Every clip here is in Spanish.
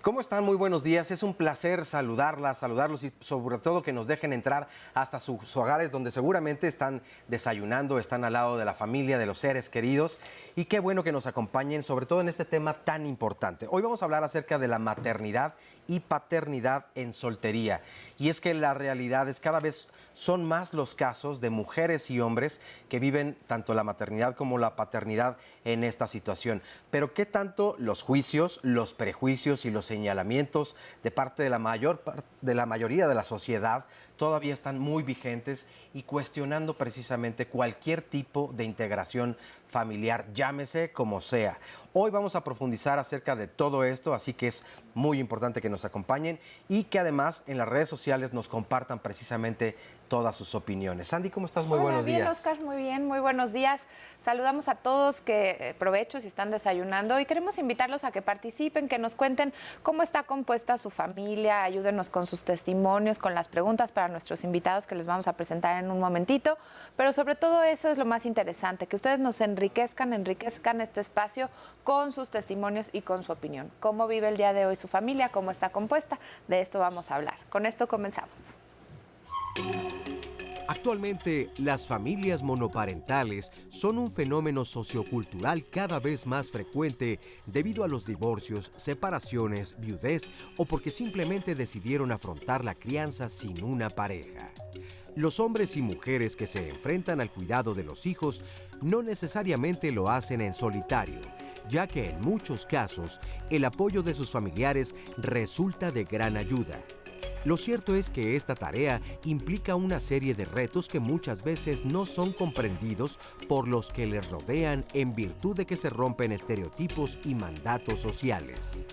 ¿Cómo están? Muy buenos días. Es un placer saludarlos y sobre todo que nos dejen entrar hasta sus hogares donde seguramente están desayunando, están al lado de la familia, de los seres queridos. Y qué bueno que nos acompañen, sobre todo en este tema tan importante. Hoy vamos a hablar acerca de la maternidad y paternidad en soltería. Y es que la realidad es cada vez son más los casos de mujeres y hombres que viven tanto la maternidad como la paternidad en esta situación. Pero ¿qué tanto los juicios, los prejuicios y los señalamientos de parte de la mayoría de la sociedad todavía están muy vigentes y cuestionando precisamente cualquier tipo de integración familiar, llámese como sea? Hoy vamos a profundizar acerca de todo esto, así que es muy importante que nos acompañen y que además en las redes sociales nos compartan precisamente todas sus opiniones. Sandy, ¿cómo estás? Muy buenos días. Bien, Oscar, muy bien, muy buenos días. Saludamos a todos, que provecho si están desayunando, y queremos invitarlos a que participen, que nos cuenten cómo está compuesta su familia, ayúdenos con sus testimonios, con las preguntas para nuestros invitados que les vamos a presentar en un momentito, pero sobre todo eso es lo más interesante, que ustedes nos enriquezcan este espacio con sus testimonios y con su opinión. ¿Cómo vive el día de hoy su familia? ¿Cómo está compuesta? De esto vamos a hablar. Con esto comenzamos. Actualmente, las familias monoparentales son un fenómeno sociocultural cada vez más frecuente debido a los divorcios, separaciones, viudez o porque simplemente decidieron afrontar la crianza sin una pareja. Los hombres y mujeres que se enfrentan al cuidado de los hijos no necesariamente lo hacen en solitario, ya que en muchos casos el apoyo de sus familiares resulta de gran ayuda. Lo cierto es que esta tarea implica una serie de retos que muchas veces no son comprendidos por los que les rodean en virtud de que se rompen estereotipos y mandatos sociales.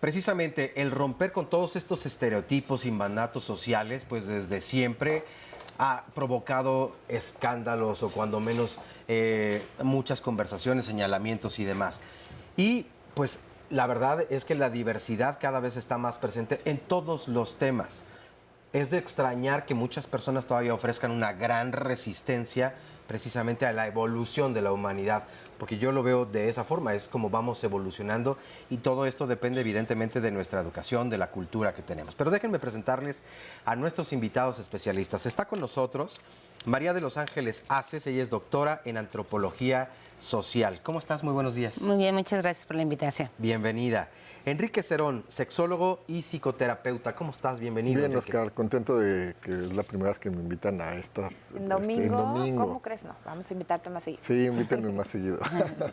Precisamente el romper con todos estos estereotipos y mandatos sociales, pues desde siempre ha provocado escándalos o cuando menos muchas conversaciones, señalamientos y demás. Y pues la verdad es que la diversidad cada vez está más presente en todos los temas. Es de extrañar que muchas personas todavía ofrezcan una gran resistencia precisamente a la evolución de la humanidad, porque yo lo veo de esa forma, es como vamos evolucionando y todo esto depende evidentemente de nuestra educación, de la cultura que tenemos. Pero déjenme presentarles a nuestros invitados especialistas. Está con nosotros María de los Ángeles Aces, ella es doctora en antropología social. ¿Cómo estás? Muy buenos días. Muy bien, muchas gracias por la invitación. Bienvenida. Enrique Cerón, sexólogo y psicoterapeuta. ¿Cómo estás? Bienvenido. Bien, Enrique. Oscar, contento de que es la primera vez que me invitan a estas. En domingo, ¿cómo crees? No, vamos a invitarte más seguido. Sí, invítenme más seguido.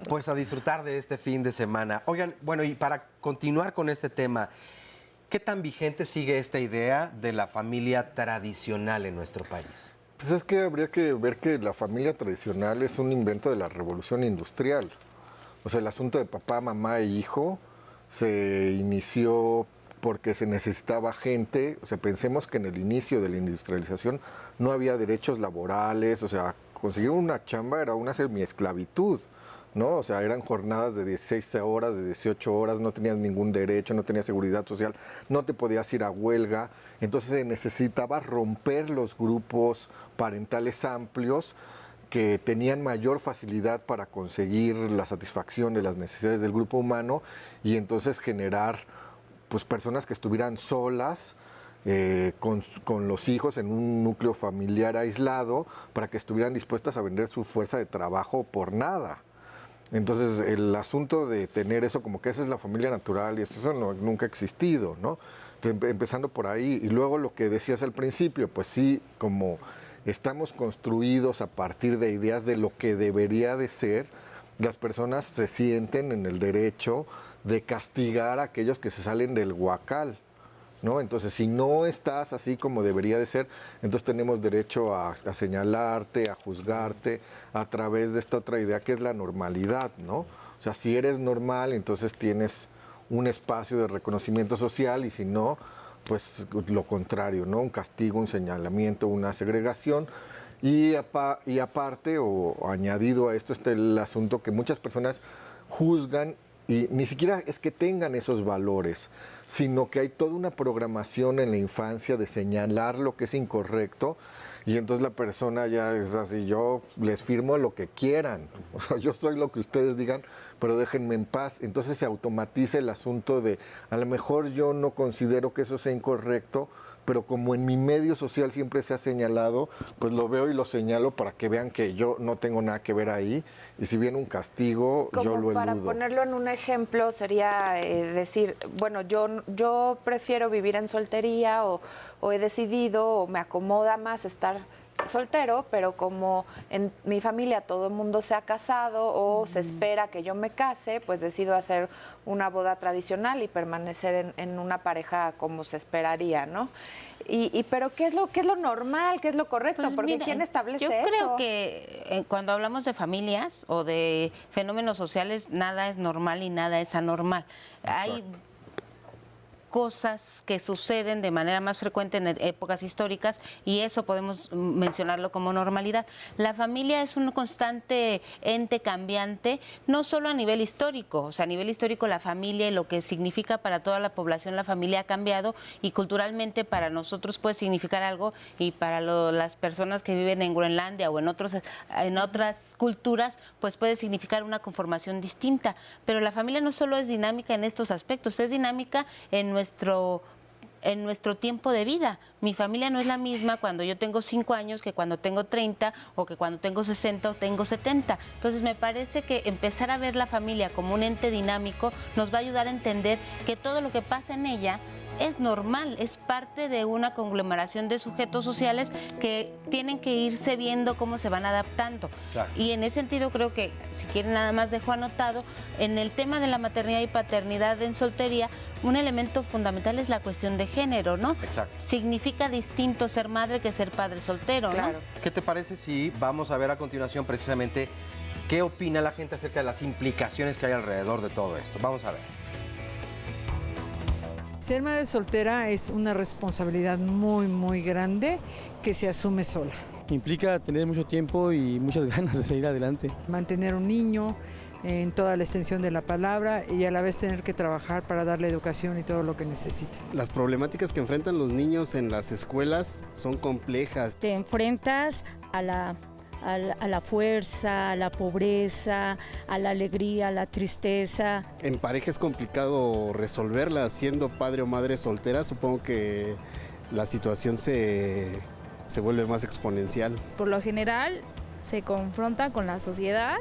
Pues a disfrutar de este fin de semana. Oigan, bueno, y para continuar con este tema, ¿qué tan vigente sigue esta idea de la familia tradicional en nuestro país? Pues es que habría que ver que la familia tradicional es un invento de la revolución industrial. O sea, el asunto de papá, mamá e hijo se inició porque se necesitaba gente. O sea, pensemos que en el inicio de la industrialización no había derechos laborales. O sea, conseguir una chamba era una semiesclavitud, ¿no? O sea, eran jornadas de 16 horas, de 18 horas, no tenías ningún derecho, no tenías seguridad social, no te podías ir a huelga. Entonces se necesitaba romper los grupos parentales amplios que tenían mayor facilidad para conseguir la satisfacción de las necesidades del grupo humano y entonces generar pues personas que estuvieran solas, con los hijos en un núcleo familiar aislado para que estuvieran dispuestas a vender su fuerza de trabajo por nada. Entonces, el asunto de tener eso, como que esa es la familia natural y eso nunca ha existido, ¿no? Entonces, empezando por ahí. Y luego lo que decías al principio, pues sí, como estamos construidos a partir de ideas de lo que debería de ser, las personas se sienten en el derecho de castigar a aquellos que se salen del huacal, ¿no? Entonces, si no estás así como debería de ser, entonces tenemos derecho a señalarte, a juzgarte a través de esta otra idea que es la normalidad, ¿no? O sea, si eres normal, entonces tienes un espacio de reconocimiento social y si no, pues lo contrario, ¿no? Un castigo, un señalamiento, una segregación. Y aparte, o añadido a esto, está el asunto que muchas personas juzgan y ni siquiera es que tengan esos valores, sino que hay toda una programación en la infancia de señalar lo que es incorrecto Y entonces la persona ya es así, yo les firmo lo que quieran, o sea, yo soy lo que ustedes digan, pero déjenme en paz. Entonces se automatiza el asunto de, a lo mejor yo no considero que eso sea incorrecto, pero como en mi medio social siempre se ha señalado, pues lo veo y lo señalo para que vean que yo no tengo nada que ver ahí, y si viene un castigo, yo lo eludo. Para ponerlo en un ejemplo, sería decir, bueno, yo prefiero vivir en soltería o he decidido o me acomoda más estar soltero, pero como en mi familia todo el mundo se ha casado o se espera que yo me case, pues decido hacer una boda tradicional y permanecer en una pareja como se esperaría, ¿no? Pero ¿qué es lo normal? ¿Qué es lo correcto? Pues porque mira, ¿quién establece yo eso? creo que cuando hablamos de familias o de fenómenos sociales, nada es normal y nada es anormal. Hay cosas que suceden de manera más frecuente en épocas históricas y eso podemos mencionarlo como normalidad. La familia es un constante ente cambiante, no solo a nivel histórico, o sea, a nivel histórico la familia y lo que significa para toda la población la familia ha cambiado y culturalmente para nosotros puede significar algo y para las personas que viven en Groenlandia o en otras culturas pues puede significar una conformación distinta, pero la familia no solo es dinámica en estos aspectos, es dinámica en nuestro tiempo de vida. Mi familia no es la misma cuando yo tengo 5 años que cuando tengo 30 o que cuando tengo 60 o tengo 70. Entonces me parece que empezar a ver la familia como un ente dinámico nos va a ayudar a entender que todo lo que pasa en ella es normal, es parte de una conglomeración de sujetos sociales que tienen que irse viendo cómo se van adaptando. Claro. Y en ese sentido creo que, si quieren nada más dejo anotado, en el tema de la maternidad y paternidad en soltería, un elemento fundamental es la cuestión de género, ¿no? Exacto. Significa distinto ser madre que ser padre soltero, claro. ¿no? ¿Qué te parece si vamos a ver a continuación precisamente qué opina la gente acerca de las implicaciones que hay alrededor de todo esto? Vamos a ver. Ser madre soltera es una responsabilidad muy, muy grande que se asume sola. Implica tener mucho tiempo y muchas ganas de seguir adelante. Mantener un niño en toda la extensión de la palabra y a la vez tener que trabajar para darle educación y todo lo que necesita. Las problemáticas que enfrentan los niños en las escuelas son complejas. Te enfrentas a la fuerza, a la pobreza, a la alegría, a la tristeza. En pareja es complicado resolverla, siendo padre o madre soltera, supongo que la situación se vuelve más exponencial. Por lo general se confronta con la sociedad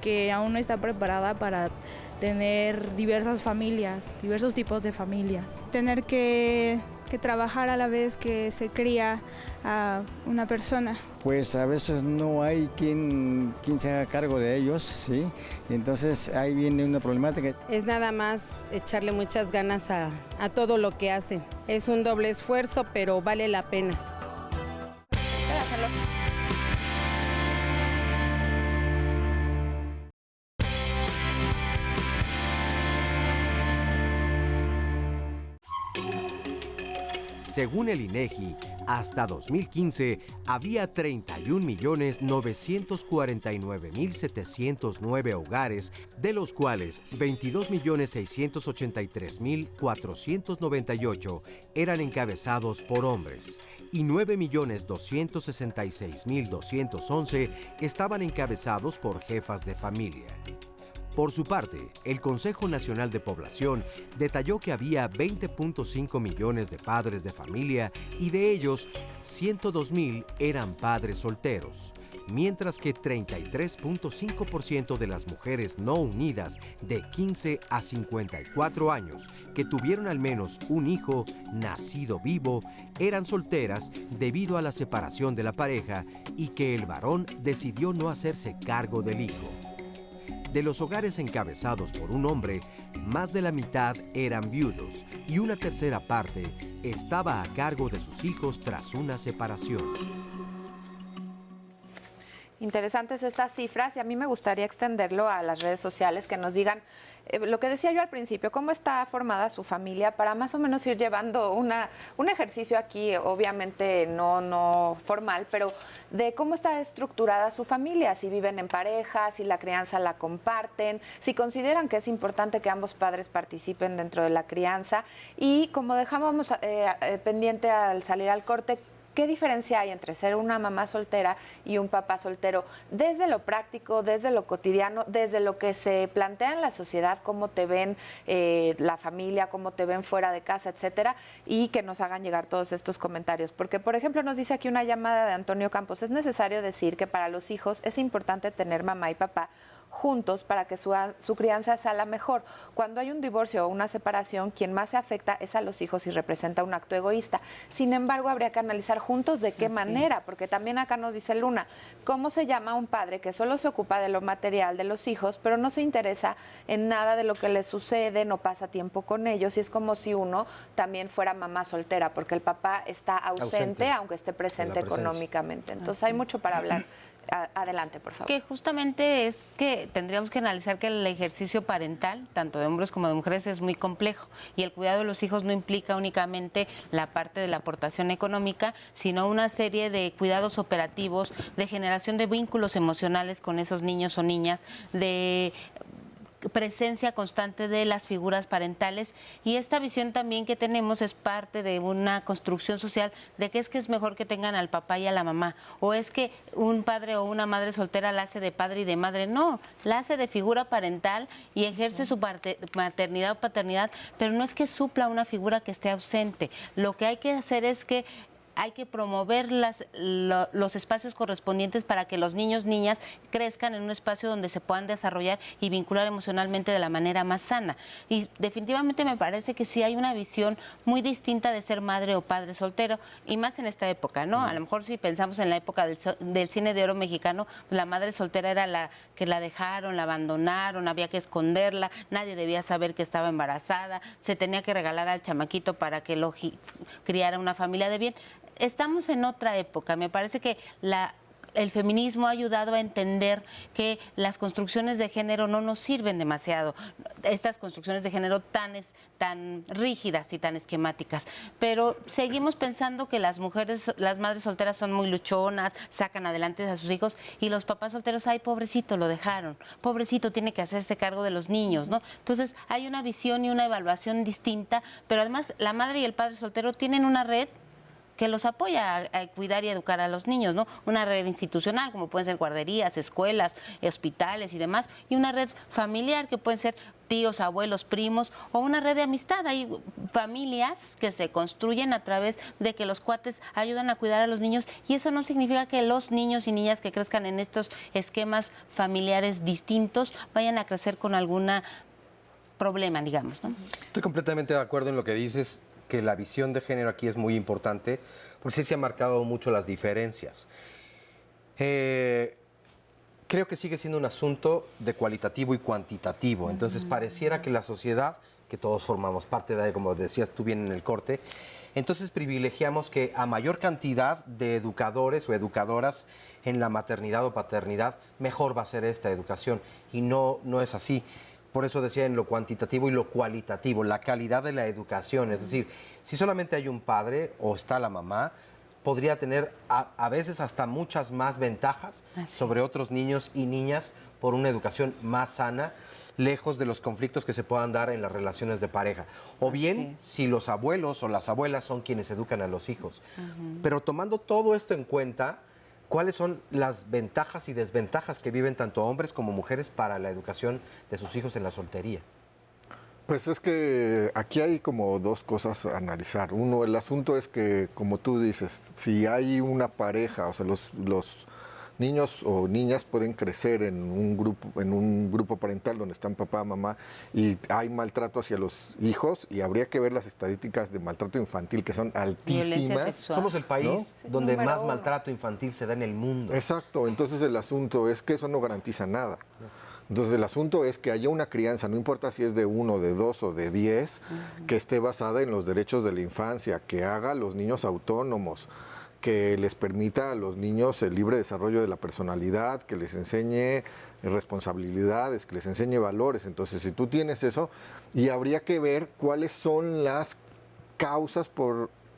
que aún no está preparada para tener diversas familias, diversos tipos de familias. Tener que trabajar a la vez que se cría a una persona. Pues a veces no hay quien se haga cargo de ellos, ¿sí? Entonces ahí viene una problemática. Es nada más echarle muchas ganas a todo lo que hacen. Es un doble esfuerzo, pero vale la pena. Según el INEGI, hasta 2015 había 31.949.709 hogares, de los cuales 22.683.498 eran encabezados por hombres y 9.266.211 estaban encabezados por jefas de familia. Por su parte, el Consejo Nacional de Población detalló que había 20.5 millones de padres de familia y de ellos 102.000 eran padres solteros, mientras que 33.5% de las mujeres no unidas de 15 a 54 años que tuvieron al menos un hijo nacido vivo eran solteras debido a la separación de la pareja y que el varón decidió no hacerse cargo del hijo. De los hogares encabezados por un hombre, más de la mitad eran viudos y una tercera parte estaba a cargo de sus hijos tras una separación. Interesantes estas cifras y a mí me gustaría extenderlo a las redes sociales, que nos digan lo que decía yo al principio, cómo está formada su familia para más o menos ir llevando un ejercicio aquí, obviamente no formal, pero de cómo está estructurada su familia, si viven en pareja, si la crianza la comparten, si consideran que es importante que ambos padres participen dentro de la crianza y como dejábamos pendiente al salir al corte, ¿Qué diferencia hay entre ser una mamá soltera y un papá soltero? Desde lo práctico, desde lo cotidiano, desde lo que se plantea en la sociedad, cómo te ven la familia, cómo te ven fuera de casa, etcétera, y que nos hagan llegar todos estos comentarios. Porque, por ejemplo, nos dice aquí una llamada de Antonio Campos, es necesario decir que para los hijos es importante tener mamá y papá juntos para que su crianza sea la mejor. Cuando hay un divorcio o una separación, quien más se afecta es a los hijos y representa un acto egoísta. Sin embargo, habría que analizar juntos de qué manera, porque también acá nos dice Luna, ¿cómo se llama un padre que solo se ocupa de lo material de los hijos, pero no se interesa en nada de lo que les sucede, no pasa tiempo con ellos? Y es como si uno también fuera mamá soltera, porque el papá está ausente. Aunque esté presente económicamente. Entonces hay mucho para hablar. Adelante, por favor. Que justamente es que tendríamos que analizar que el ejercicio parental, tanto de hombres como de mujeres, es muy complejo y el cuidado de los hijos no implica únicamente la parte de la aportación económica, sino una serie de cuidados operativos, de generación de vínculos emocionales con esos niños o niñas, de presencia constante de las figuras parentales, y esta visión también que tenemos es parte de una construcción social de que es mejor que tengan al papá y a la mamá, o es que un padre o una madre soltera la hace de padre y de madre. No, la hace de figura parental y ejerce su maternidad o paternidad, pero no es que supla una figura que esté ausente. Lo que hay que hacer es que hay que promover los espacios correspondientes para que los niños, niñas crezcan en un espacio donde se puedan desarrollar y vincular emocionalmente de la manera más sana. Y definitivamente me parece que sí hay una visión muy distinta de ser madre o padre soltero, y más en esta época, ¿no? A lo mejor si pensamos en la época del cine de oro mexicano, la madre soltera era la que la dejaron, la abandonaron, había que esconderla, nadie debía saber que estaba embarazada, se tenía que regalar al chamaquito para que lo criara una familia de bien. Estamos en otra época. Me parece que el feminismo ha ayudado a entender que las construcciones de género no nos sirven demasiado, estas construcciones de género tan rígidas y tan esquemáticas, pero seguimos pensando que las mujeres, las madres solteras son muy luchonas, sacan adelante a sus hijos, y los papás solteros, ay, pobrecito, lo dejaron, pobrecito, tiene que hacerse cargo de los niños, ¿no? Entonces hay una visión y una evaluación distinta, pero además la madre y el padre soltero tienen una red que los apoya a cuidar y educar a los niños, ¿no? Una red institucional, como pueden ser guarderías, escuelas, hospitales y demás, y una red familiar, que pueden ser tíos, abuelos, primos, o una red de amistad. Hay familias que se construyen a través de que los cuates ayudan a cuidar a los niños, y eso no significa que los niños y niñas que crezcan en estos esquemas familiares distintos vayan a crecer con algún problema, digamos, ¿no? Estoy completamente de acuerdo en lo que dices, que la visión de género aquí es muy importante, porque sí se han marcado mucho las diferencias. Creo que sigue siendo un asunto de cualitativo y cuantitativo. Entonces pareciera que la sociedad, que todos formamos parte de, como decías tú bien en el corte, entonces privilegiamos que a mayor cantidad de educadores o educadoras en la maternidad o paternidad, mejor va a ser esta educación. Y no es así. Por eso decía en lo cuantitativo y lo cualitativo, la calidad de la educación. Es decir, si solamente hay un padre o está la mamá, podría tener a veces hasta muchas más ventajas sobre otros niños y niñas por una educación más sana, lejos de los conflictos que se puedan dar en las relaciones de pareja. O bien, si los abuelos o las abuelas son quienes educan a los hijos. Pero tomando todo esto en cuenta, ¿cuáles son las ventajas y desventajas que viven tanto hombres como mujeres para la educación de sus hijos en la soltería? Pues es que aquí hay como dos cosas a analizar. Uno, el asunto es que, como tú dices, si hay una pareja, o sea, los niños o niñas pueden crecer en un grupo parental donde están papá, mamá, y hay maltrato hacia los hijos, y habría que ver las estadísticas de maltrato infantil, que son altísimas. Somos el país donde más maltrato infantil se da en el mundo. Exacto, entonces el asunto es que eso no garantiza nada. Entonces el asunto es que haya una crianza, no importa si es de 1, de 2 o de 10, que esté basada en los derechos de la infancia, que haga a los niños autónomos, que les permita a los niños el libre desarrollo de la personalidad, que les enseñe responsabilidades, que les enseñe valores. Entonces, si tú tienes eso, y habría que ver cuáles son las causas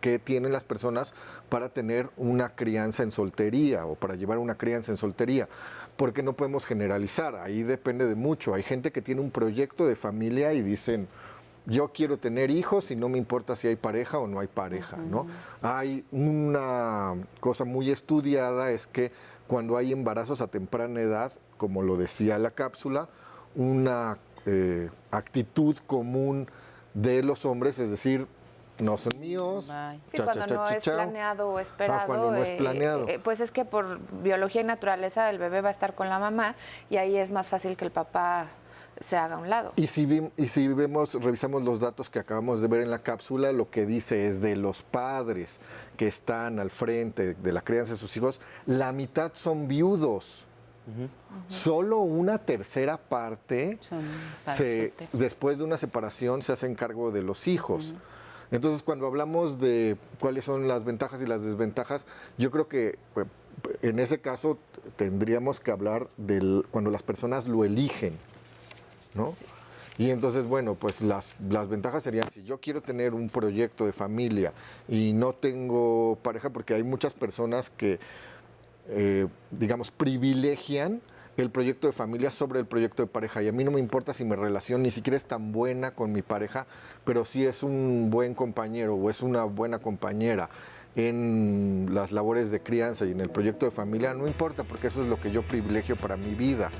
que tienen las personas para tener una crianza en soltería o para llevar una crianza en soltería, porque no podemos generalizar, ahí depende de mucho. Hay gente que tiene un proyecto de familia y dicen, yo quiero tener hijos y no me importa si hay pareja o no hay pareja, ¿no? Hay una cosa muy estudiada, es que cuando hay embarazos a temprana edad, como lo decía la cápsula, una actitud común de los hombres, es decir, no son míos. Sí, cuando no es planeado o esperado. Cuando no es planeado. Pues es que por biología y naturaleza el bebé va a estar con la mamá y ahí es más fácil que el papá se haga a un lado. Y si revisamos los datos que acabamos de ver en la cápsula, lo que dice es de los padres que están al frente de la crianza de sus hijos, la mitad son viudos. Solo una tercera parte después de una separación se hacen cargo de los hijos. Entonces, cuando hablamos de cuáles son las ventajas y las desventajas, yo creo que en ese caso tendríamos que hablar cuando las personas lo eligen, ¿no? Sí. Y entonces, bueno, pues las ventajas serían, si yo quiero tener un proyecto de familia y no tengo pareja, porque hay muchas personas que digamos, privilegian el proyecto de familia sobre el proyecto de pareja. Y a mí no me importa si mi relación ni siquiera es tan buena con mi pareja, pero si es un buen compañero o es una buena compañera en las labores de crianza y en el proyecto de familia, no importa, porque eso es lo que yo privilegio para mi vida,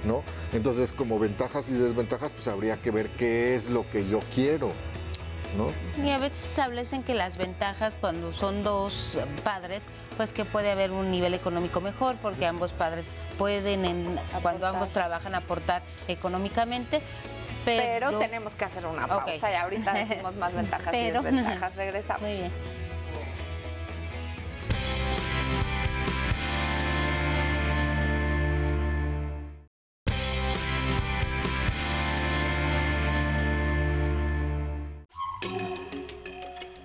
¿no? Entonces, como ventajas y desventajas, pues habría que ver qué es lo que yo quiero, ¿no? Y a veces establecen que las ventajas cuando son dos padres, pues que puede haber un nivel económico mejor, porque ambos padres pueden, cuando ambos trabajan, aportar económicamente. Pero tenemos que hacer una pausa y ahorita decimos más ventajas y desventajas. Regresamos. Muy bien.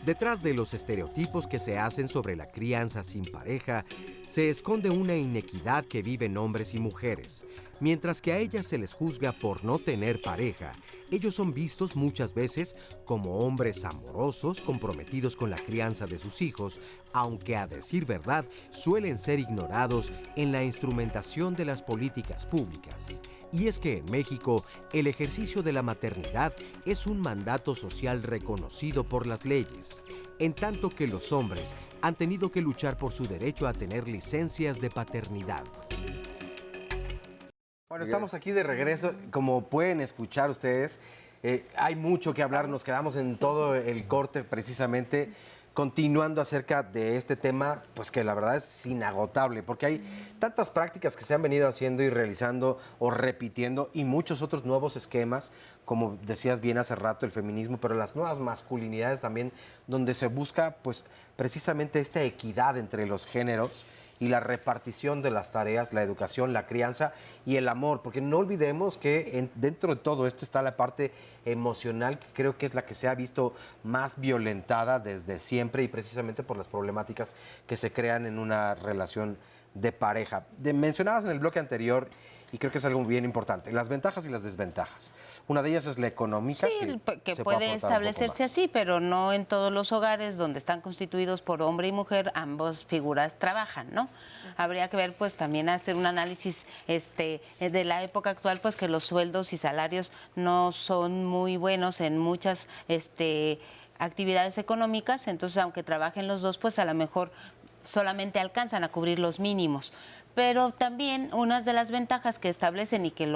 Detrás de los estereotipos que se hacen sobre la crianza sin pareja, se esconde una inequidad que viven hombres y mujeres. Mientras que a ellas se les juzga por no tener pareja, ellos son vistos muchas veces como hombres amorosos comprometidos con la crianza de sus hijos, aunque a decir verdad suelen ser ignorados en la instrumentación de las políticas públicas. Y es que en México, el ejercicio de la maternidad es un mandato social reconocido por las leyes, en tanto que los hombres han tenido que luchar por su derecho a tener licencias de paternidad. Bueno, estamos aquí de regreso. Como pueden escuchar ustedes, hay mucho que hablar. Nos quedamos en todo el corte precisamente continuando acerca de este tema, pues que la verdad es inagotable, porque hay tantas prácticas que se han venido haciendo y realizando o repitiendo y muchos otros nuevos esquemas, como decías bien hace rato, el feminismo, pero las nuevas masculinidades también, donde se busca pues precisamente esta equidad entre los géneros y la repartición de las tareas, la educación, la crianza y el amor, porque no olvidemos que dentro de todo esto está la parte emocional, que creo que es la que se ha visto más violentada desde siempre y precisamente por las problemáticas que se crean en una relación de pareja. Mencionabas en el bloque anterior, y creo que es algo bien importante, las ventajas y las desventajas. Una de ellas es la económica. Sí, que puede establecerse así, pero no en todos los hogares donde están constituidos por hombre y mujer, ambas figuras trabajan, ¿no? Habría que ver, pues, también hacer un análisis de la época actual, pues, que los sueldos y salarios no son muy buenos en muchas actividades económicas, entonces, aunque trabajen los dos, pues, a lo mejor solamente alcanzan a cubrir los mínimos. Pero también unas de las ventajas que establecen y que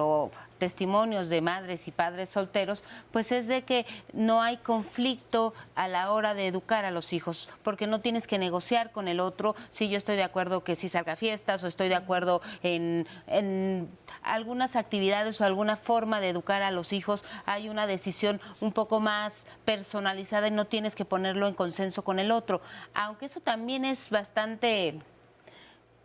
testimonios de madres y padres solteros, pues es de que no hay conflicto a la hora de educar a los hijos, porque no tienes que negociar con el otro si yo estoy de acuerdo que sí salga a fiestas o estoy de acuerdo en algunas actividades o alguna forma de educar a los hijos. Hay una decisión un poco más personalizada y no tienes que ponerlo en consenso con el otro, aunque eso también es bastante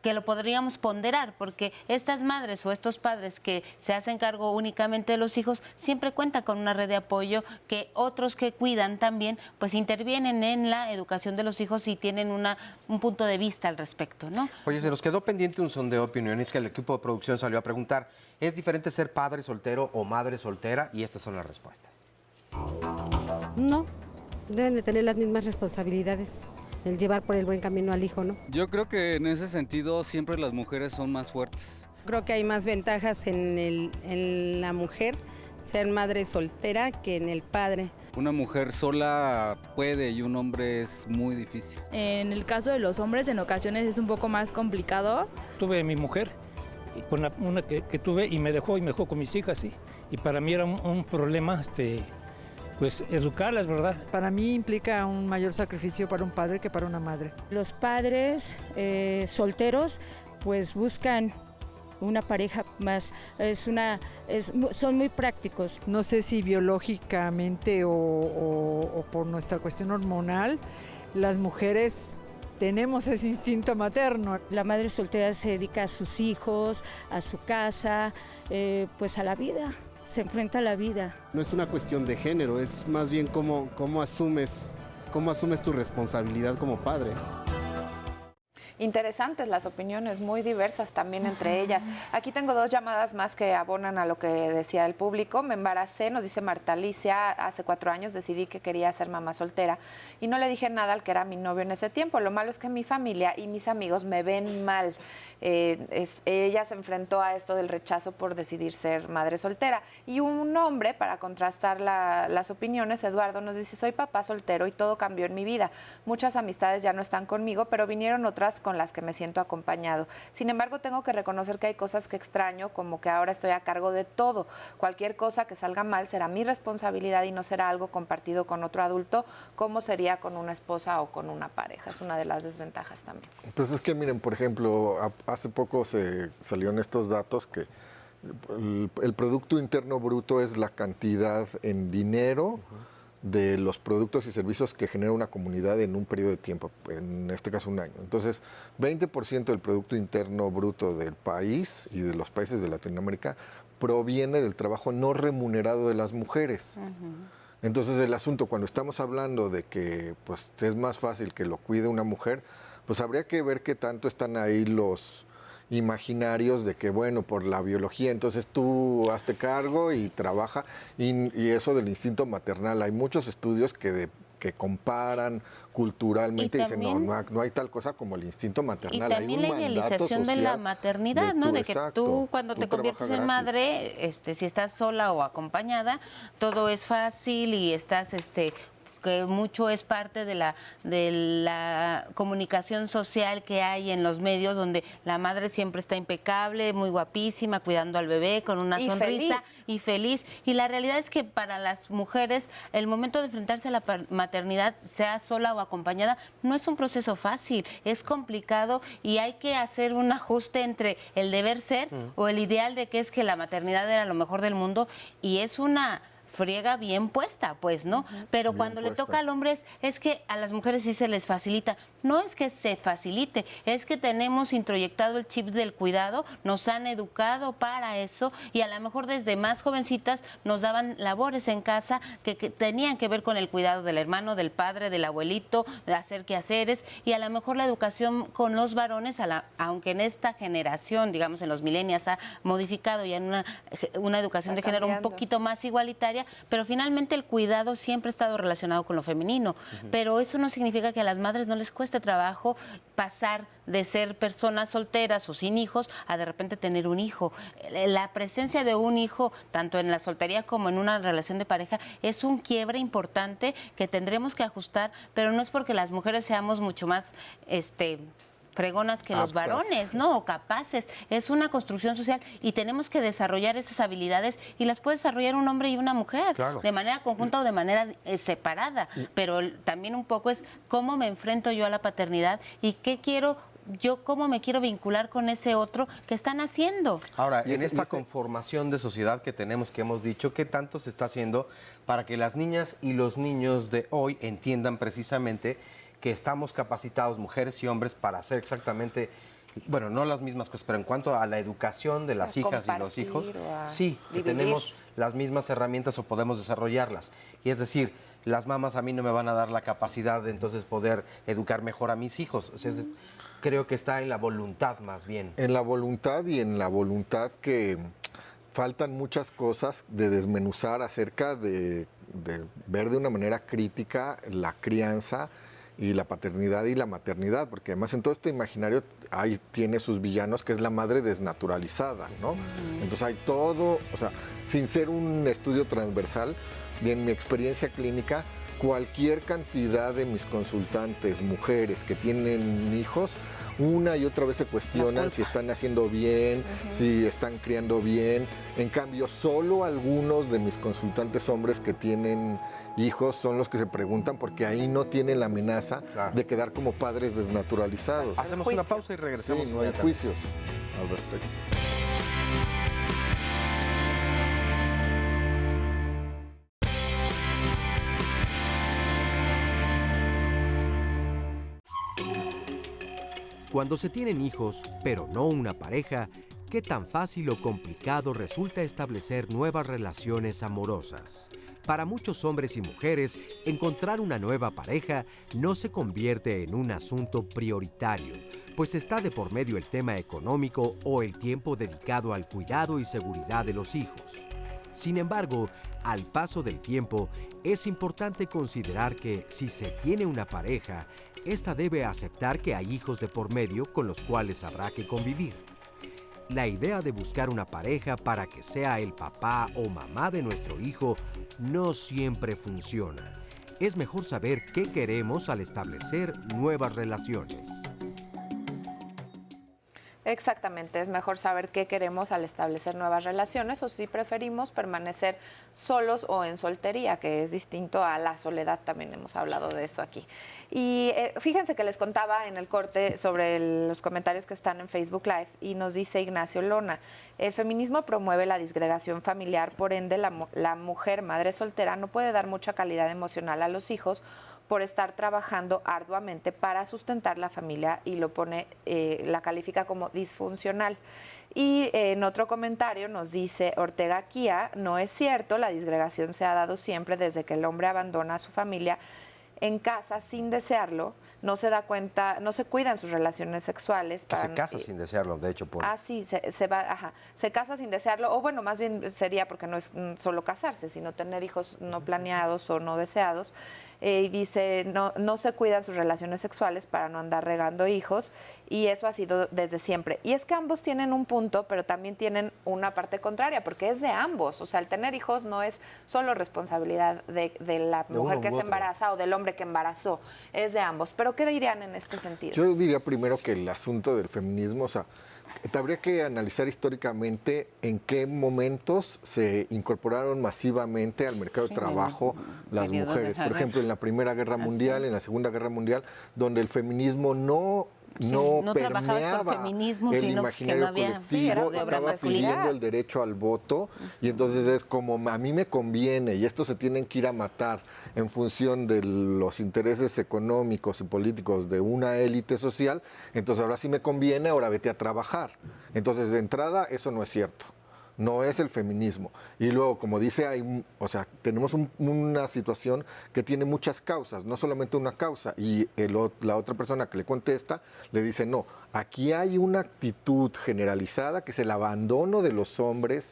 que lo podríamos ponderar, porque estas madres o estos padres que se hacen cargo únicamente de los hijos siempre cuentan con una red de apoyo, que otros que cuidan también pues intervienen en la educación de los hijos y tienen un punto de vista al respecto, ¿no? Oye, se nos quedó pendiente un sondeo de opiniones que el equipo de producción salió a preguntar. ¿Es diferente ser padre soltero o madre soltera? Y estas son las respuestas. No, deben de tener las mismas responsabilidades. El llevar por el buen camino al hijo, ¿no? Yo creo que en ese sentido siempre las mujeres son más fuertes. Creo que hay más ventajas en la mujer ser madre soltera que en el padre. Una mujer sola puede y un hombre es muy difícil. En el caso de los hombres, en ocasiones es un poco más complicado. Tuve a mi mujer, con una que tuve y me dejó con mis hijas, sí. Y para mí era un problema, pues educarlas, ¿verdad? Para mí implica un mayor sacrificio para un padre que para una madre. Los padres solteros pues buscan una pareja más, son muy prácticos. No sé si biológicamente o por nuestra cuestión hormonal, las mujeres tenemos ese instinto materno. La madre soltera se dedica a sus hijos, a su casa, pues a la vida, se enfrenta a la vida. No es una cuestión de género, es más bien cómo asumes tu responsabilidad como padre. Interesantes las opiniones, muy diversas también entre ellas. Aquí tengo 2 llamadas más que abonan a lo que decía el público. Me embaracé, nos dice Marta Alicia, hace 4 años decidí que quería ser mamá soltera y no le dije nada al que era mi novio en ese tiempo. Lo malo es que mi familia y mis amigos me ven mal. Ella se enfrentó a esto del rechazo por decidir ser madre soltera. Y un hombre, para contrastar las opiniones, Eduardo nos dice, soy papá soltero y todo cambió en mi vida. Muchas amistades ya no están conmigo, pero vinieron otras con las que me siento acompañado. Sin embargo, tengo que reconocer que hay cosas que extraño, como que ahora estoy a cargo de todo. Cualquier cosa que salga mal será mi responsabilidad y no será algo compartido con otro adulto, como sería con una esposa o con una pareja. Es una de las desventajas también. Pues es que miren, por ejemplo, hace poco se salieron estos datos que el Producto Interno Bruto es la cantidad en dinero de los productos y servicios que genera una comunidad en un periodo de tiempo, en este caso un año. Entonces, 20% del Producto Interno Bruto del país y de los países de Latinoamérica proviene del trabajo no remunerado de las mujeres. Entonces, el asunto, cuando estamos hablando de que pues, es más fácil que lo cuide una mujer, pues habría que ver qué tanto están ahí los imaginarios de que, bueno, por la biología, entonces tú hazte cargo y trabaja, y eso del instinto maternal. Hay muchos estudios que comparan culturalmente y dicen, no hay tal cosa como el instinto maternal. Y también hay la idealización de la maternidad, ¿no? De que tú, cuando te conviertes en madre, si estás sola o acompañada, todo es fácil y estás que mucho es parte de la comunicación social que hay en los medios, donde la madre siempre está impecable, muy guapísima, cuidando al bebé con una sonrisa y feliz. Y la realidad es que para las mujeres el momento de enfrentarse a la maternidad, sea sola o acompañada, no es un proceso fácil, es complicado y hay que hacer un ajuste entre el deber ser o el ideal de que es que la maternidad era lo mejor del mundo, y es una friega bien puesta, pues, ¿no? Pero cuando le toca al hombre es que a las mujeres sí se les facilita. No es que se facilite, es que tenemos introyectado el chip del cuidado, nos han educado para eso y a lo mejor desde más jovencitas nos daban labores en casa que tenían que ver con el cuidado del hermano, del padre, del abuelito, de hacer quehaceres, y a lo mejor la educación con los varones, aunque en esta generación, digamos en los millennials, ha modificado ya en una educación de género un poquito más igualitaria, pero finalmente el cuidado siempre ha estado relacionado con lo femenino. Pero eso no significa que a las madres no les cueste trabajo pasar de ser personas solteras o sin hijos a de repente tener un hijo. La presencia de un hijo, tanto en la soltería como en una relación de pareja, es un quiebre importante que tendremos que ajustar, pero no es porque las mujeres seamos mucho más fregonas que los varones, ¿no? O capaces. Es una construcción social y tenemos que desarrollar esas habilidades, y las puede desarrollar un hombre y una mujer, de manera conjunta o de manera separada. Pero también un poco es cómo me enfrento yo a la paternidad y qué quiero yo, cómo me quiero vincular con ese otro que están haciendo. Ahora, en esta conformación de sociedad que tenemos, que hemos dicho, ¿qué tanto se está haciendo para que las niñas y los niños de hoy entiendan precisamente que estamos capacitados, mujeres y hombres, para hacer exactamente, bueno, no las mismas cosas, pero en cuanto a la educación de las hijas y los hijos, sí, que tenemos las mismas herramientas o podemos desarrollarlas? Y es decir, las mamás a mí no me van a dar la capacidad de entonces poder educar mejor a mis hijos. O sea, creo que está en la voluntad más bien. En la voluntad, y en la voluntad que faltan muchas cosas de desmenuzar acerca de ver de una manera crítica la crianza y la paternidad y la maternidad, porque además en todo este imaginario ahí tiene sus villanos, que es la madre desnaturalizada, ¿no? Entonces hay todo, o sea, sin ser un estudio transversal, y en mi experiencia clínica, cualquier cantidad de mis consultantes, mujeres que tienen hijos, una y otra vez se cuestionan si están haciendo bien, si están criando bien. En cambio, solo algunos de mis consultantes hombres que tienen hijos son los que se preguntan, porque ahí no tienen la amenaza de quedar como padres desnaturalizados. Hacemos una pausa y regresamos. Sí, no hay juicios al respecto. Cuando se tienen hijos, pero no una pareja, ¿qué tan fácil o complicado resulta establecer nuevas relaciones amorosas? Para muchos hombres y mujeres, encontrar una nueva pareja no se convierte en un asunto prioritario, pues está de por medio el tema económico o el tiempo dedicado al cuidado y seguridad de los hijos. Sin embargo, al paso del tiempo, es importante considerar que si se tiene una pareja, esta debe aceptar que hay hijos de por medio con los cuales habrá que convivir. La idea de buscar una pareja para que sea el papá o mamá de nuestro hijo no siempre funciona. Es mejor saber qué queremos al establecer nuevas relaciones. Exactamente, es mejor saber qué queremos al establecer nuevas relaciones o si preferimos permanecer solos o en soltería, que es distinto a la soledad, también hemos hablado de eso aquí. Y fíjense que les contaba en el corte sobre los comentarios que están en Facebook Live y nos dice Ignacio Lona, el feminismo promueve la disgregación familiar, por ende la mujer madre soltera no puede dar mucha calidad emocional a los hijos por estar trabajando arduamente para sustentar la familia y lo pone, la califica como disfuncional. Y en otro comentario nos dice Ortega Kia, no es cierto, la disgregación se ha dado siempre desde que el hombre abandona a su familia en casa sin desearlo, no se da cuenta, no se cuidan sus relaciones sexuales. Que se casa sin desearlo, de hecho. Sí, se casa sin desearlo, o bueno, más bien sería porque no es solo casarse, sino tener hijos no planeados o no deseados. Y dice, no se cuidan sus relaciones sexuales para no andar regando hijos, y eso ha sido desde siempre. Y es que ambos tienen un punto, pero también tienen una parte contraria, porque es de ambos. O sea, el tener hijos no es solo responsabilidad de la mujer que se embaraza o del hombre que embarazó, es de ambos. ¿Pero qué dirían en este sentido? Yo diría primero que el asunto del feminismo, o sea, habría que analizar históricamente en qué momentos se incorporaron masivamente al mercado de trabajo las mujeres. Por ejemplo, en la Primera Guerra Mundial, en la Segunda Guerra Mundial, donde el feminismo no permeaba feminismo, el sino imaginario colectivo, estaba pidiendo el derecho al voto, y entonces es como a mí me conviene y estos se tienen que ir a matar en función de los intereses económicos y políticos de una élite social, entonces ahora sí me conviene, ahora vete a trabajar. Entonces, de entrada, eso no es cierto. No es el feminismo. Y luego, como dice, tenemos una situación que tiene muchas causas, no solamente una causa. Y la otra persona que le contesta le dice, no, aquí hay una actitud generalizada que es el abandono de los hombres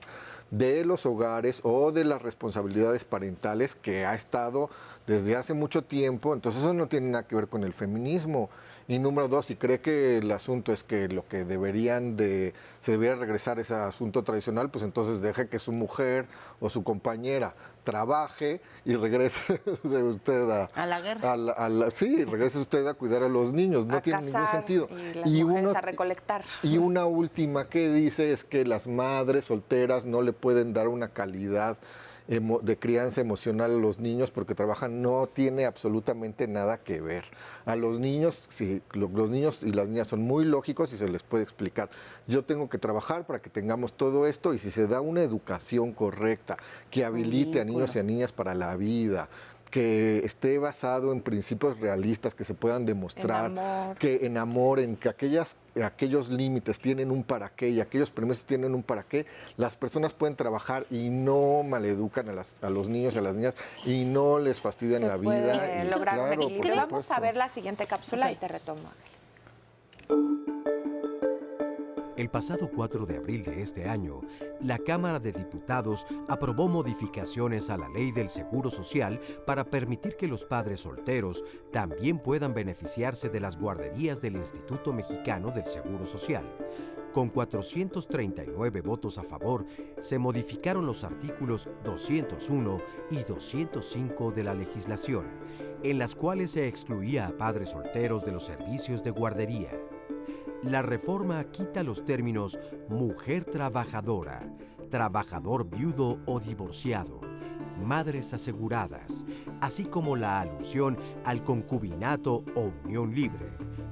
de los hogares o de las responsabilidades parentales que ha estado desde hace mucho tiempo. Entonces eso no tiene nada que ver con el feminismo. Y número dos, si cree que el asunto es que lo que se debería regresar a ese asunto tradicional, pues entonces deje que su mujer o su compañera trabaje y regrese usted a la guerra. Sí, regrese usted a cuidar a los niños. No tiene ningún sentido. Y las mujeres a recolectar. Y una última que dice es que las madres solteras no le pueden dar una calidad de crianza emocional a los niños porque trabajan, no tiene absolutamente nada que ver. A los niños, sí, los niños y las niñas son muy lógicos y se les puede explicar. Yo tengo que trabajar para que tengamos todo esto, y si se da una educación correcta que habilite a niños y a niñas para la vida, que esté basado en principios realistas que se puedan demostrar, que en amor, en que aquellos límites tienen un para qué y aquellos permisos tienen un para qué, las personas pueden trabajar y no maleducan a los niños y a las niñas y no les fastidian la vida. Y lograr un equilibrio. Vamos a ver la siguiente cápsula y te retomo. El pasado 4 de abril de este año, la Cámara de Diputados aprobó modificaciones a la Ley del Seguro Social para permitir que los padres solteros también puedan beneficiarse de las guarderías del Instituto Mexicano del Seguro Social. Con 439 votos a favor, se modificaron los artículos 201 y 205 de la legislación, en las cuales se excluía a padres solteros de los servicios de guardería. La reforma quita los términos mujer trabajadora, trabajador viudo o divorciado, madres aseguradas, así como la alusión al concubinato o unión libre,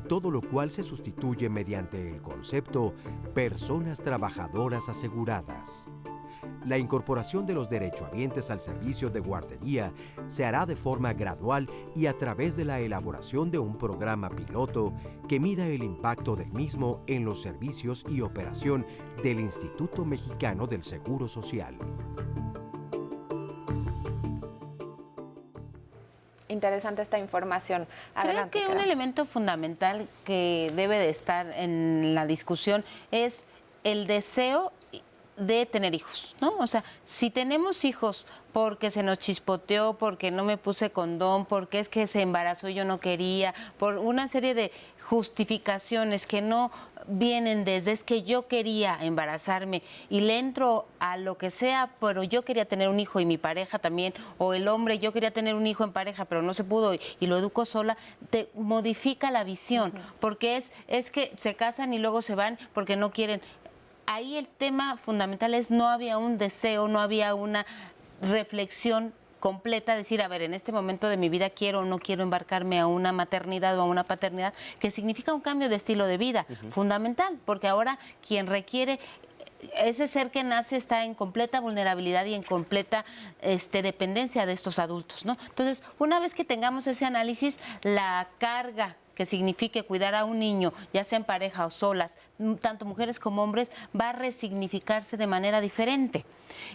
todo lo cual se sustituye mediante el concepto personas trabajadoras aseguradas. La incorporación de los derechohabientes al servicio de guardería se hará de forma gradual y a través de la elaboración de un programa piloto que mida el impacto del mismo en los servicios y operación del Instituto Mexicano del Seguro Social. Interesante esta información. Adelante, Creo que un elemento fundamental que debe de estar en la discusión es el deseo de tener hijos, ¿no? O sea, si tenemos hijos porque se nos chispoteó, porque no me puse condón, porque es que se embarazó y yo no quería, por una serie de justificaciones que no vienen desde es que yo quería embarazarme y le entro a lo que sea, pero yo quería tener un hijo y mi pareja también, o el hombre, yo quería tener un hijo en pareja, pero no se pudo y lo educo sola, te modifica la visión, porque es que se casan y luego se van porque no quieren. Ahí el tema fundamental es no había un deseo, no había una reflexión completa, decir, a ver, en este momento de mi vida quiero o no quiero embarcarme a una maternidad o a una paternidad, que significa un cambio de estilo de vida, fundamental, porque ahora quien requiere, ese ser que nace está en completa vulnerabilidad y en completa dependencia de estos adultos, ¿no? Entonces, una vez que tengamos ese análisis, la carga que signifique cuidar a un niño, ya sea en pareja o solas, tanto mujeres como hombres, va a resignificarse de manera diferente.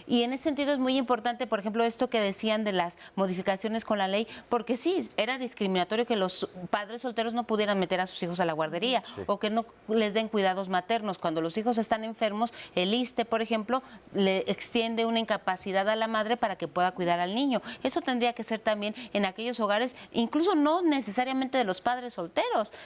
Y en ese sentido es muy importante, por ejemplo, esto que decían de las modificaciones con la ley, porque sí, era discriminatorio que los padres solteros no pudieran meter a sus hijos a la guardería o que no les den cuidados maternos. Cuando los hijos están enfermos, el ISSSTE, por ejemplo, le extiende una incapacidad a la madre para que pueda cuidar al niño. Eso tendría que ser también en aquellos hogares, incluso no necesariamente de los padres solteros.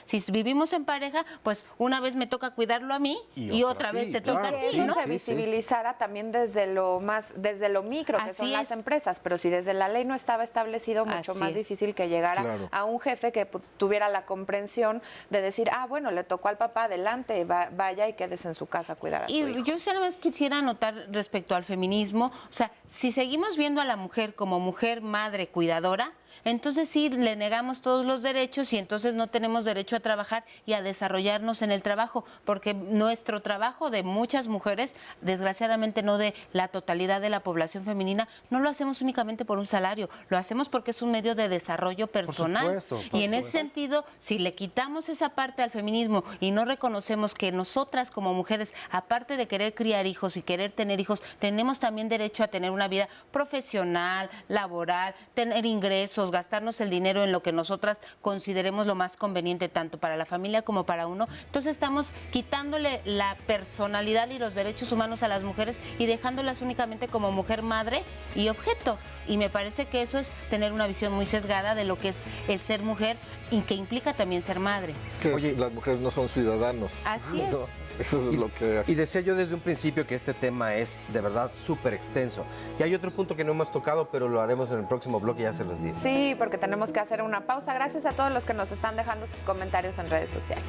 Si vivimos en pareja, pues una vez me toca cuidarlo a mí y otra vez te toca a ti, ¿no? ¿no? Se visibilizara también desde lo micro, que son las empresas, pero si desde la ley no estaba establecido, mucho más difícil que llegara a un jefe que tuviera la comprensión de decir, bueno, le tocó al papá, adelante, vaya y quédese en su casa a cuidar a su hijo. Yo solamente quisiera anotar respecto al feminismo, o sea, si seguimos viendo a la mujer como mujer, madre, cuidadora, entonces sí le negamos todos los derechos y entonces no tenemos derecho a trabajar y a desarrollarnos en el trabajo, porque nuestro trabajo de muchas mujeres, desgraciadamente no de la totalidad de la población femenina, no lo hacemos únicamente por un salario, lo hacemos porque es un medio de desarrollo personal. Y en ese sentido, si le quitamos esa parte al feminismo y no reconocemos que nosotras como mujeres, aparte de querer criar hijos y querer tener hijos, tenemos también derecho a tener una vida profesional, laboral, tener ingresos, gastarnos el dinero en lo que nosotras consideremos lo más conveniente tanto para la familia como para uno. Entonces estamos quitándole la personalidad y los derechos humanos a las mujeres y dejándolas únicamente como mujer, madre y objeto. Y me parece que eso es tener una visión muy sesgada de lo que es el ser mujer y que implica también ser madre. Que las mujeres no son ciudadanos. Así es. Eso es lo que... Y decía yo desde un principio que este tema es de verdad súper extenso. Y hay otro punto que no hemos tocado, pero lo haremos en el próximo bloque, ya se los diré. Sí, porque tenemos que hacer una pausa. Gracias a todos los que nos están dejando sus comentarios en redes sociales.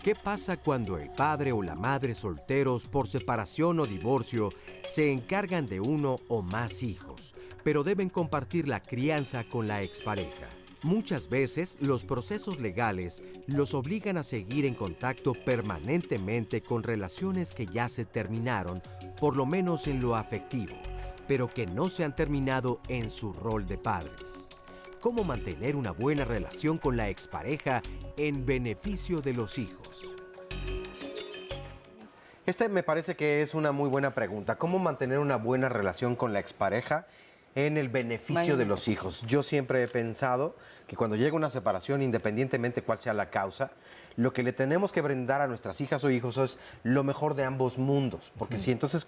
¿Qué pasa cuando el padre o la madre solteros por separación o divorcio se encargan de uno o más hijos, pero deben compartir la crianza con la expareja? Muchas veces los procesos legales los obligan a seguir en contacto permanentemente con relaciones que ya se terminaron, por lo menos en lo afectivo, pero que no se han terminado en su rol de padres. ¿Cómo mantener una buena relación con la expareja en beneficio de los hijos? Este me parece que es una muy buena pregunta. ¿Cómo mantener una buena relación con la expareja en el beneficio de los hijos? Yo siempre he pensado que cuando llega una separación, independientemente cuál sea la causa, lo que le tenemos que brindar a nuestras hijas o hijos es lo mejor de ambos mundos. Porque si entonces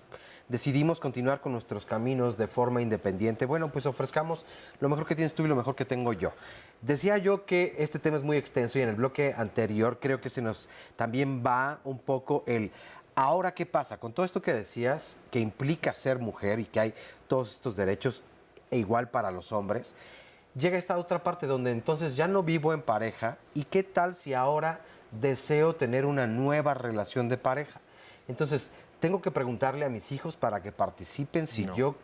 decidimos continuar con nuestros caminos de forma independiente, bueno, pues ofrezcamos lo mejor que tienes tú y lo mejor que tengo yo. Decía yo que este tema es muy extenso y en el bloque anterior creo que se nos también va un poco el... Ahora, ¿qué pasa? Con todo esto que decías, que implica ser mujer y que hay todos estos derechos e igual para los hombres, llega esta otra parte donde entonces ya no vivo en pareja y qué tal si ahora deseo tener una nueva relación de pareja. Entonces, tengo que preguntarle a mis hijos para que participen si yo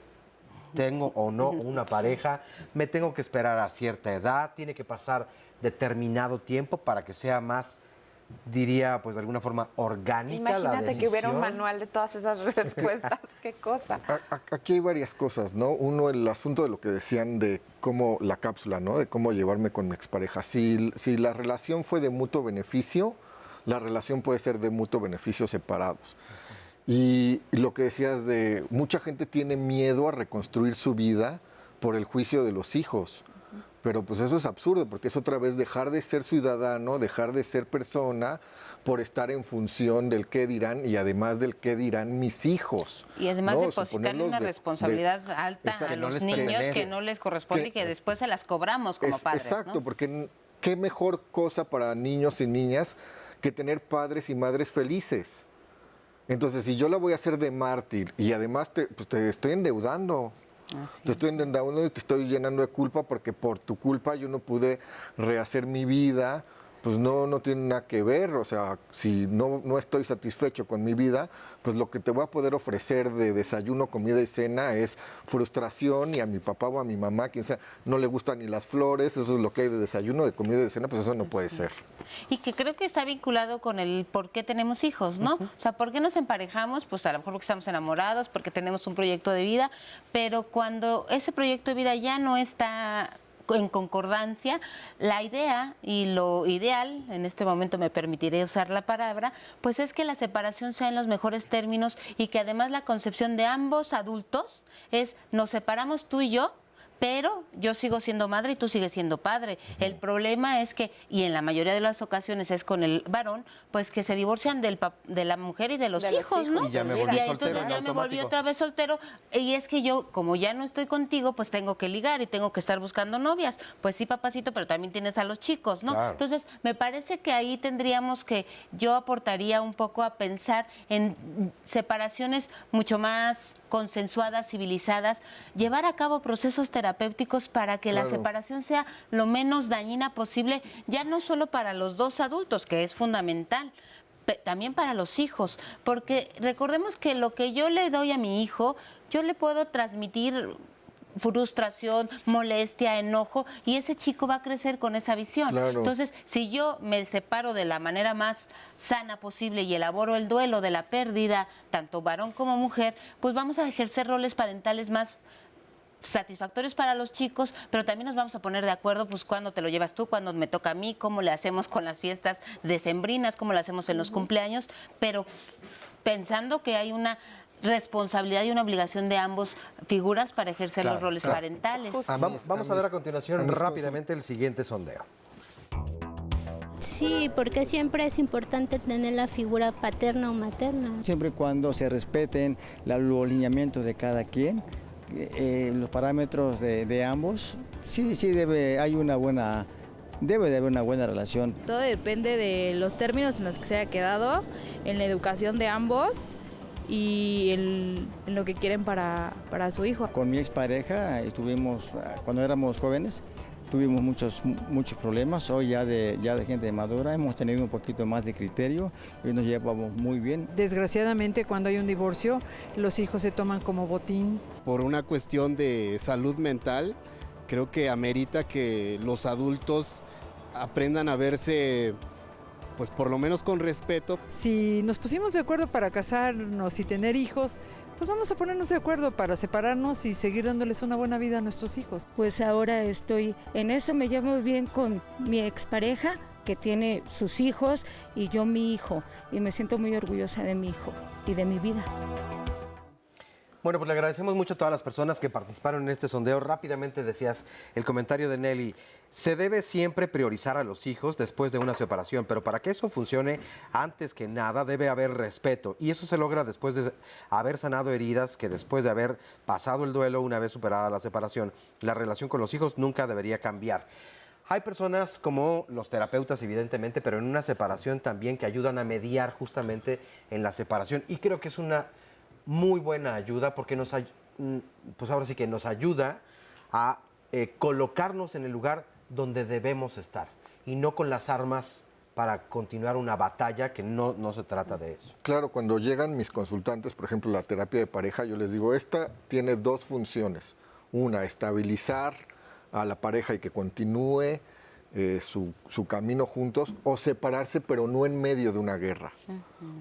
tengo o no una pareja, me tengo que esperar a cierta edad, tiene que pasar determinado tiempo para que sea más, diría, pues de alguna forma orgánica la decisión. Imagínate que hubiera un manual de todas esas respuestas, qué cosa. Aquí hay varias cosas, ¿no? Uno, el asunto de lo que decían de cómo la cápsula, ¿no? De cómo llevarme con mi expareja. Si la relación fue de mutuo beneficio, la relación puede ser de mutuo beneficio separados. Y lo que decías de mucha gente tiene miedo a reconstruir su vida por el juicio de los hijos. Pero pues eso es absurdo, porque es otra vez dejar de ser ciudadano, dejar de ser persona por estar en función del qué dirán y además del qué dirán mis hijos. Y además depositarle una responsabilidad alta a los niños que no les corresponde y que después se las cobramos como padres. Exacto, ¿no? porque qué mejor cosa para niños y niñas que tener padres y madres felices. Entonces, si yo la voy a hacer de mártir y además te estoy endeudando, te estoy endeudando y te estoy llenando de culpa porque por tu culpa yo no pude rehacer mi vida, pues no tiene nada que ver. O sea, si no estoy satisfecho con mi vida, pues lo que te voy a poder ofrecer de desayuno, comida y cena es frustración, y a mi papá o a mi mamá, quien sea, no le gustan ni las flores, eso es lo que hay de desayuno, de comida y de cena, pues eso no puede ser. Y que creo que está vinculado con el por qué tenemos hijos, ¿no? O sea, ¿por qué nos emparejamos? Pues a lo mejor porque estamos enamorados, porque tenemos un proyecto de vida, pero cuando ese proyecto de vida ya no está en concordancia, la idea y lo ideal, en este momento me permitiré usar la palabra, pues es que la separación sea en los mejores términos y que además la concepción de ambos adultos es nos separamos tú y yo, pero yo sigo siendo madre y tú sigues siendo padre. El problema es que, y en la mayoría de las ocasiones es con el varón, pues que se divorcian de la mujer y de los hijos, ¿no? Y ya me volví y ahí entonces ya me volví otra vez soltero. Y es que yo, como ya no estoy contigo, pues tengo que ligar y tengo que estar buscando novias. Pues sí, papacito, pero también tienes a los chicos, ¿no? Claro. Entonces, me parece que ahí tendríamos que, yo aportaría un poco a pensar en separaciones mucho más consensuadas, civilizadas, llevar a cabo procesos terapéuticos para que la separación sea lo menos dañina posible, ya no solo para los dos adultos, que es fundamental, también para los hijos, porque recordemos que lo que yo le doy a mi hijo, yo le puedo transmitir frustración, molestia, enojo, y ese chico va a crecer con esa visión. Claro. Entonces, si yo me separo de la manera más sana posible y elaboro el duelo de la pérdida, tanto varón como mujer, pues vamos a ejercer roles parentales más satisfactorios para los chicos, pero también nos vamos a poner de acuerdo, pues cuándo te lo llevas tú, cuándo me toca a mí, cómo le hacemos con las fiestas decembrinas, cómo le hacemos en los cumpleaños, pero pensando que hay una responsabilidad y una obligación de ambos figuras para ejercer los roles parentales. Vamos a ver a continuación rápidamente el siguiente sondeo. Sí, porque siempre es importante tener la figura paterna o materna. Siempre y cuando se respeten los lineamientos de cada quien, los parámetros de ambos, debe haber una buena relación. Todo depende de los términos en los que se haya quedado, en la educación de ambos y en lo que quieren para su hijo. Con mi expareja cuando éramos jóvenes, tuvimos muchos problemas. Hoy ya de gente madura hemos tenido un poquito más de criterio y nos llevamos muy bien. Desgraciadamente, cuando hay un divorcio, los hijos se toman como botín. Por una cuestión de salud mental, creo que amerita que los adultos aprendan a verse, pues por lo menos con respeto. Si nos pusimos de acuerdo para casarnos y tener hijos, pues vamos a ponernos de acuerdo para separarnos y seguir dándoles una buena vida a nuestros hijos. Pues ahora estoy en eso, me llevo bien con mi expareja, que tiene sus hijos y yo mi hijo, y me siento muy orgullosa de mi hijo y de mi vida. Bueno, pues le agradecemos mucho a todas las personas que participaron en este sondeo. Rápidamente decías el comentario de Nelly. Se debe siempre priorizar a los hijos después de una separación, pero para que eso funcione, antes que nada debe haber respeto. Y eso se logra después de haber sanado heridas, que después de haber pasado el duelo, una vez superada la separación, la relación con los hijos nunca debería cambiar. Hay personas como los terapeutas, evidentemente, pero en una separación también que ayudan a mediar justamente en la separación. Y creo que es una muy buena ayuda porque pues ahora sí que nos ayuda a colocarnos en el lugar donde debemos estar y no con las armas para continuar una batalla que no se trata de eso. Claro, cuando llegan mis consultantes, por ejemplo, la terapia de pareja, yo les digo, esta tiene dos funciones. Una, estabilizar a la pareja y que continúe su camino juntos, o separarse, pero no en medio de una guerra.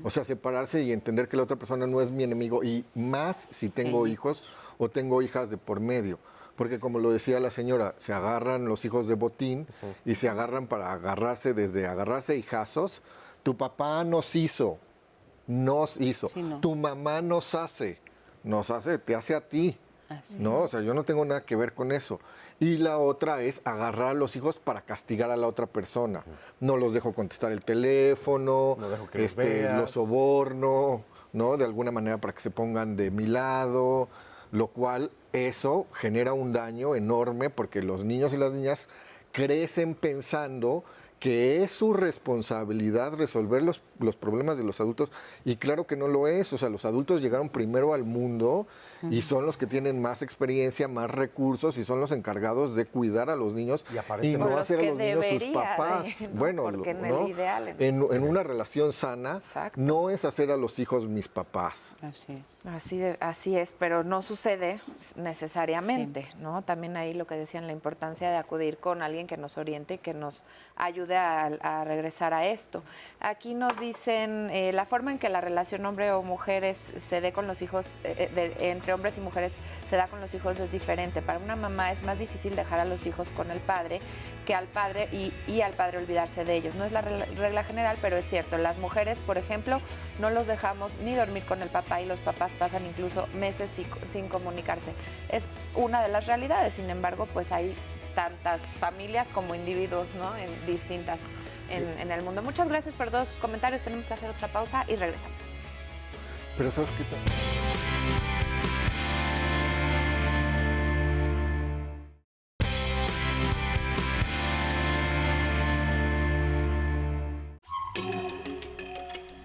O sea, separarse y entender que la otra persona no es mi enemigo, y más si tengo hijos o tengo hijas de por medio. Porque como lo decía la señora, se agarran los hijos de botín y se agarran para agarrarse, desde agarrarse hijazos. Tu papá nos hizo, sí, no. Tu mamá nos hace, te hace a ti. No, o sea, yo no tengo nada que ver con eso. Y la otra es agarrar a los hijos para castigar a la otra persona. No los dejo contestar el teléfono, no dejo que los soborno, ¿no? De alguna manera para que se pongan de mi lado, lo cual eso genera un daño enorme porque los niños y las niñas crecen pensando que es su responsabilidad resolver los problemas de los adultos, y claro que no lo es. O sea, los adultos llegaron primero al mundo y son los que tienen más experiencia, más recursos, y son los encargados de cuidar a los niños y no hacer a los niños sus papás. Bueno, porque en ¿no? el ideal, en una relación sana, no es hacer a los hijos mis papás. Así es. Así es, pero no sucede necesariamente, ¿no? También ahí lo que decían, la importancia de acudir con alguien que nos oriente y que nos ayude a regresar a esto. Aquí nos dicen, la forma en que la relación hombre o mujeres se dé con los hijos, entre hombres y mujeres se da con los hijos es diferente. Para una mamá es más difícil dejar a los hijos con el padre que al padre y al padre olvidarse de ellos. No es la regla general, pero es cierto. Las mujeres, por ejemplo, no los dejamos ni dormir con el papá y los papás pasan incluso meses sin comunicarse. Es una de las realidades. Sin embargo, pues hay tantas familias como individuos, ¿no? Distintas en el mundo. Muchas gracias por todos sus comentarios. Tenemos que hacer otra pausa y regresamos. Pero ¿sabes qué tal?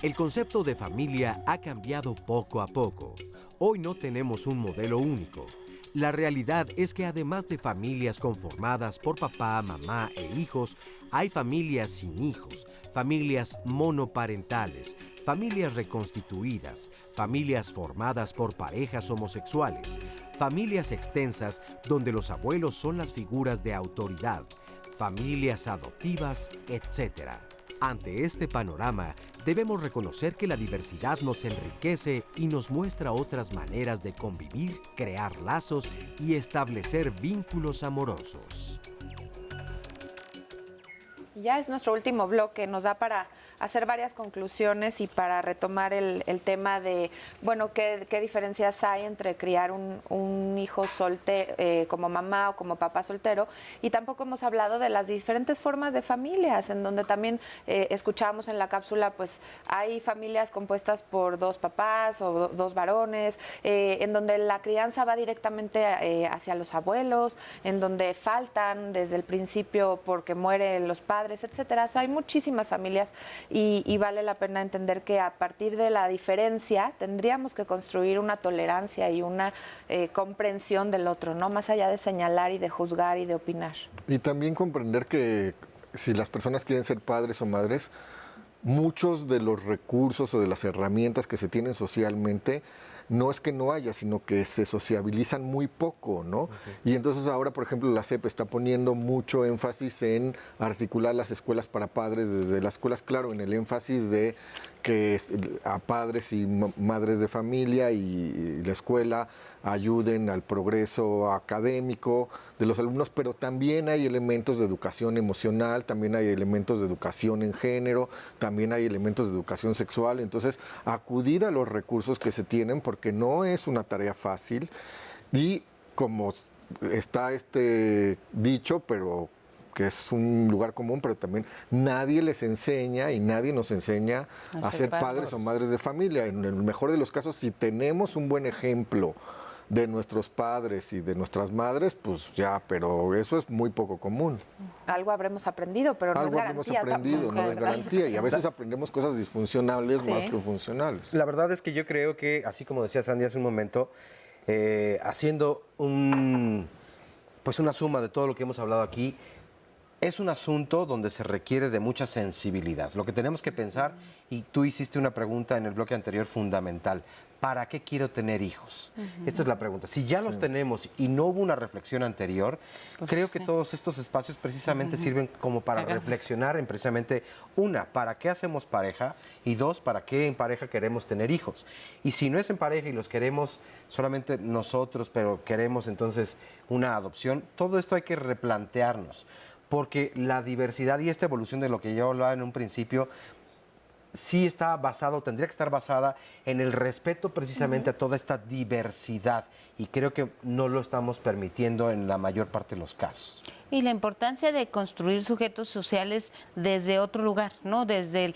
El concepto de familia ha cambiado poco a poco. Hoy no tenemos un modelo único. La realidad es que además de familias conformadas por papá, mamá e hijos, hay familias sin hijos, familias monoparentales, familias reconstituidas, familias formadas por parejas homosexuales, familias extensas donde los abuelos son las figuras de autoridad, familias adoptivas, etc. Ante este panorama, debemos reconocer que la diversidad nos enriquece y nos muestra otras maneras de convivir, crear lazos y establecer vínculos amorosos. Ya es nuestro último bloque, nos da para hacer varias conclusiones y para retomar el tema de, bueno, qué diferencias hay entre criar un hijo soltero como mamá o como papá soltero, y tampoco hemos hablado de las diferentes formas de familias, en donde también escuchábamos en la cápsula, pues hay familias compuestas por dos papás o dos varones, en donde la crianza va directamente hacia los abuelos, en donde faltan desde el principio porque mueren los padres, etcétera. O sea, hay muchísimas familias y vale la pena entender que a partir de la diferencia tendríamos que construir una tolerancia y una comprensión del otro, ¿no? Más allá de señalar y de juzgar y de opinar. Y también comprender que si las personas quieren ser padres o madres, muchos de los recursos o de las herramientas que se tienen socialmente no es que no haya, sino que se sociabilizan muy poco, ¿no? Okay. Y entonces ahora, por ejemplo, la SEP está poniendo mucho énfasis en articular las escuelas para padres desde las escuelas, claro, en el énfasis de que a padres y madres de familia y la escuela ayuden al progreso académico de los alumnos, pero también hay elementos de educación emocional, también hay elementos de educación en género, también hay elementos de educación sexual. Entonces, acudir a los recursos que se tienen, porque no es una tarea fácil, y como está este dicho, pero que es un lugar común, pero también nadie les enseña y nadie nos enseña a ser padres o madres de familia. En el mejor de los casos, si tenemos un buen ejemplo de nuestros padres y de nuestras madres, pues ya, pero eso es muy poco común. Algo habremos aprendido, pero no es garantía. Algo habremos aprendido, tampoco, no es garantía, y a veces aprendemos cosas disfuncionales más que funcionales. La verdad es que yo creo que, así como decía Sandy hace un momento, haciendo pues una suma de todo lo que hemos hablado aquí, es un asunto donde se requiere de mucha sensibilidad. Lo que tenemos que pensar, y tú hiciste una pregunta en el bloque anterior fundamental, ¿para qué quiero tener hijos? Esta es la pregunta. Si ya los tenemos y no hubo una reflexión anterior, creo que todos estos espacios precisamente sirven como para reflexionar en precisamente, una, ¿para qué hacemos pareja? Y dos, ¿para qué en pareja queremos tener hijos? Y si no es en pareja y los queremos solamente nosotros, pero queremos entonces una adopción, todo esto hay que replantearnos. Porque la diversidad y esta evolución de lo que yo hablaba en un principio, sí está basado, tendría que estar basada en el respeto precisamente a toda esta diversidad. Y creo que no lo estamos permitiendo en la mayor parte de los casos. Y la importancia de construir sujetos sociales desde otro lugar, ¿no? Desde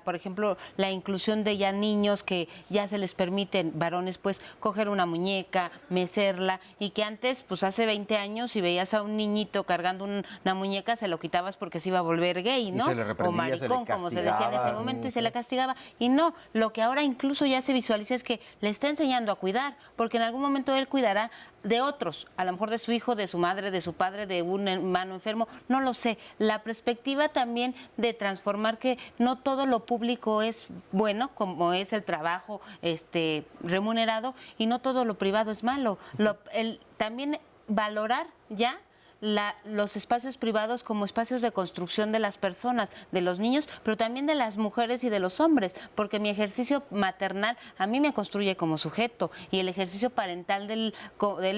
por ejemplo, la inclusión de ya niños que ya se les permiten, varones, pues, coger una muñeca, mecerla, y que antes, pues hace 20 años, si veías a un niñito cargando una muñeca, se lo quitabas porque se iba a volver gay, ¿no? O maricón, como se decía en ese momento, y se le castigaba. Y no, lo que ahora incluso ya se visualiza es que le está enseñando a cuidar, porque en algún momento él cuidará de otros, a lo mejor de su hijo, de su madre, de su padre, de un hermano enfermo, no lo sé. La perspectiva también de transformar que no todo lo público es bueno, como es el trabajo remunerado, y no todo lo privado es malo. También valorar ya los espacios privados como espacios de construcción de las personas, de los niños, pero también de las mujeres y de los hombres, porque mi ejercicio maternal a mí me construye como sujeto, y el ejercicio parental del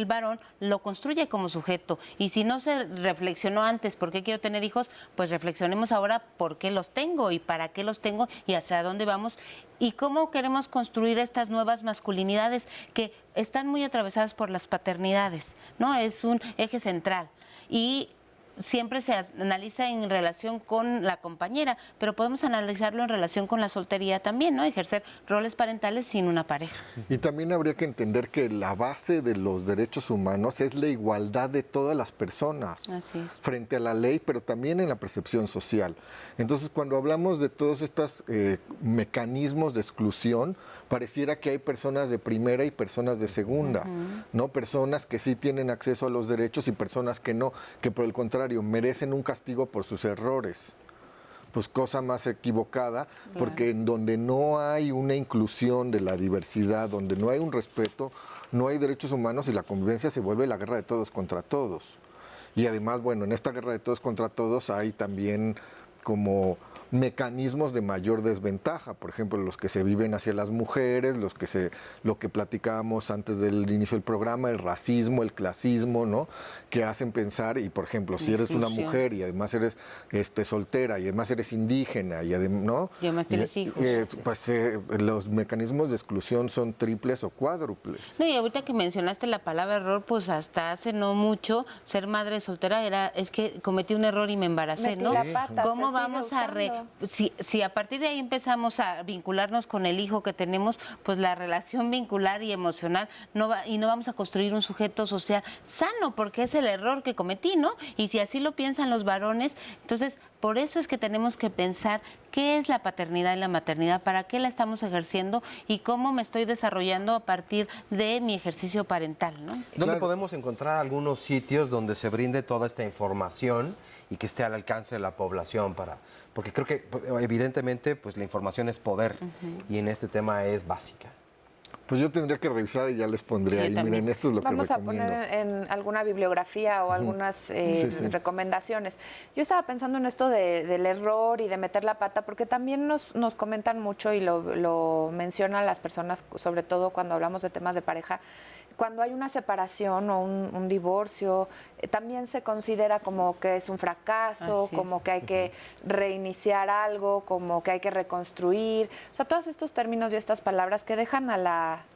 varón lo construye como sujeto. Y si no se reflexionó antes por qué quiero tener hijos, pues reflexionemos ahora por qué los tengo y para qué los tengo y hacia dónde vamos. Y cómo queremos construir estas nuevas masculinidades que están muy atravesadas por las paternidades, ¿no? Es un eje central. Y siempre se analiza en relación con la compañera, pero podemos analizarlo en relación con la soltería también, ¿no? Ejercer roles parentales sin una pareja. Y también habría que entender que la base de los derechos humanos es la igualdad de todas las personas. Así es. Frente a la ley, pero también en la percepción social. Entonces, cuando hablamos de todos estos mecanismos de exclusión, pareciera que hay personas de primera y personas de segunda, ¿no? Personas que sí tienen acceso a los derechos y personas que no, que por el contrario merecen un castigo por sus errores. Pues cosa más equivocada, porque en donde no hay una inclusión de la diversidad, donde no hay un respeto, no hay derechos humanos, y la convivencia se vuelve la guerra de todos contra todos. Y además, bueno, en esta guerra de todos contra todos hay también como mecanismos de mayor desventaja, por ejemplo, los que se viven hacia las mujeres, lo que platicábamos antes del inicio del programa, el racismo, el clasismo, ¿no? Que hacen pensar, y por ejemplo, si eres una mujer y además eres soltera y además eres indígena y ¿no? Y además tienes hijos. Pues los mecanismos de exclusión son triples o cuádruples. No, y ahorita que mencionaste la palabra error, pues hasta hace no mucho ser madre soltera es que cometí un error y me embaracé, ¿no? ¿Cómo vamos a si a partir de ahí empezamos a vincularnos con el hijo que tenemos, pues la relación vincular y emocional no vamos a construir un sujeto social sano, porque es el error que cometí, ¿no? Y si así lo piensan los varones, entonces por eso es que tenemos que pensar qué es la paternidad y la maternidad, para qué la estamos ejerciendo y cómo me estoy desarrollando a partir de mi ejercicio parental, ¿no? ¿Dónde podemos encontrar algunos sitios donde se brinde toda esta información y que esté al alcance de la población porque creo que evidentemente pues la información es poder y en este tema es básica? Pues yo tendría que revisar y ya les pondré ahí. Miren, esto es lo Vamos que a recomiendo. poner en alguna bibliografía o algunas Sí. recomendaciones. Yo estaba pensando en esto del error y de meter la pata, porque también nos comentan mucho y lo mencionan las personas, sobre todo cuando hablamos de temas de pareja. Cuando hay una separación o un divorcio, también se considera como que es un fracaso, como que hay que reiniciar algo, como que hay que reconstruir. O sea, todos estos términos y estas palabras que dejan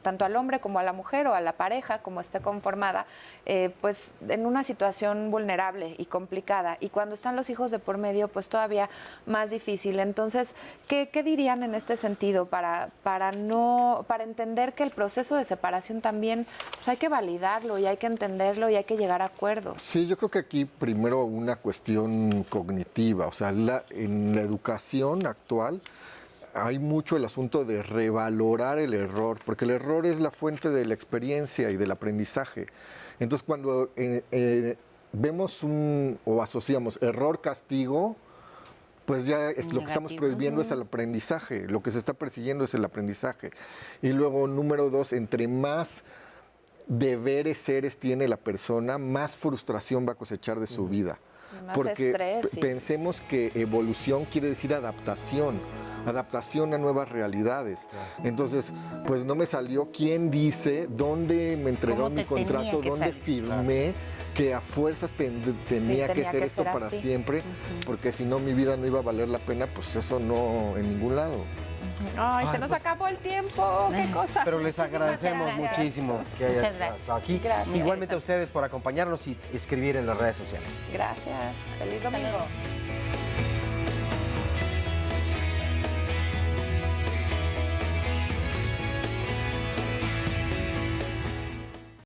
tanto al hombre como a la mujer o a la pareja, como esté conformada, pues en una situación vulnerable y complicada. Y cuando están los hijos de por medio, pues todavía más difícil. Entonces, ¿qué dirían en este sentido para entender que el proceso de separación también pues hay que validarlo y hay que entenderlo y hay que llegar a acuerdos? Sí, yo creo que aquí primero una cuestión cognitiva, o sea, en la educación actual hay mucho el asunto de revalorar el error, porque el error es la fuente de la experiencia y del aprendizaje. Entonces, cuando vemos o asociamos error-castigo, pues ya es lo que estamos prohibiendo es el aprendizaje, lo que se está persiguiendo es el aprendizaje. Y luego, número 2, entre más deberes, seres tiene la persona, más frustración va a cosechar de su vida. Sí, más porque estrés, sí. Pensemos que evolución quiere decir adaptación a nuevas realidades. Entonces, pues no me salió. ¿Quién dice dónde me entregaron mi contrato, dónde firmé que a fuerzas tenía que ser esto para siempre? Porque si no, mi vida no iba a valer la pena, pues eso no en ningún lado. Ay, se nos acabó el tiempo, qué cosa. Pero les agradecemos muchísimo que hayan estado aquí. Gracias. Igualmente a ustedes por acompañarnos y escribir en las redes sociales. Gracias. Feliz domingo.